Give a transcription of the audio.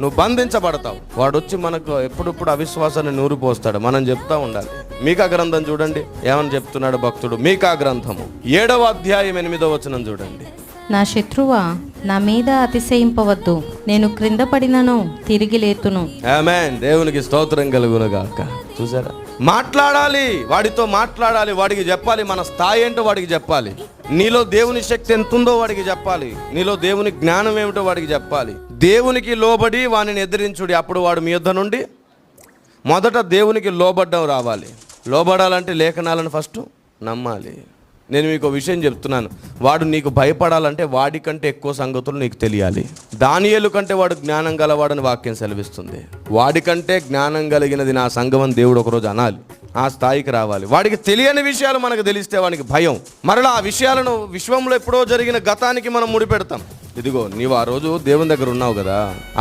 నువ్వు బంధించబడతావు. వాడు వచ్చి మనకు ఎప్పుడప్పుడు అవిశ్వాసాన్ని నూరిపోస్తాడు. మనం చెప్తా ఉండాలి. మీకా గ్రంథం చూడండి, ఏమని చెప్తున్నాడు భక్తుడు. మీకా గ్రంథము 7వ అధ్యాయం 8వ వచనం చూడండి. నా శత్రువా, నా మీద అతిశయింపవద్దు, నేను క్రింద పడినను తిరిగి లేతును. ఆమేన్. దేవునికి స్తోత్రం కలుగును గాక. చూసారా, మాట్లాడాలి, వాడితో మాట్లాడాలి, వాడికి చెప్పాలి మన స్థాయి ఏంటో వాడికి చెప్పాలి. నీలో దేవుని శక్తి ఎంత ఉందో వాడికి చెప్పాలి. నీలో దేవుని జ్ఞానం ఏమిటో వాడికి చెప్పాలి. దేవునికి లోబడి వానిని ఎదిరించుడి, అప్పుడు వాడు మీ యొద్ద నుండి. మొదట దేవునికి లోబడ్డం రావాలి. లోబడాలంటే లేఖనాలను ఫస్ట్ నమ్మాలి. నేను మీకు విషయం చెప్తున్నాను, వాడు నీకు భయపడాలంటే వాడికంటే ఎక్కువ సంగతులు నీకు తెలియాలి. దానియేలు కంటే వాడు జ్ఞానం గలవాడని వాక్యం సెలవిస్తుంది. వాడికంటే జ్ఞానం కలిగినది నా సంఘం అని దేవుడు ఒకరోజు అనాలి. ఆ స్థాయికి రావాలి. వాడికి తెలియని విషయాలు మనకు తెలిస్తే వాడికి భయం. మరలా ఆ విషయాలను విశ్వంలో ఎప్పుడో జరిగిన గతానికి మనం ముడిపెడతాం. ఇదిగో నీవు ఆ రోజు దేవుని దగ్గర ఉన్నావు కదా,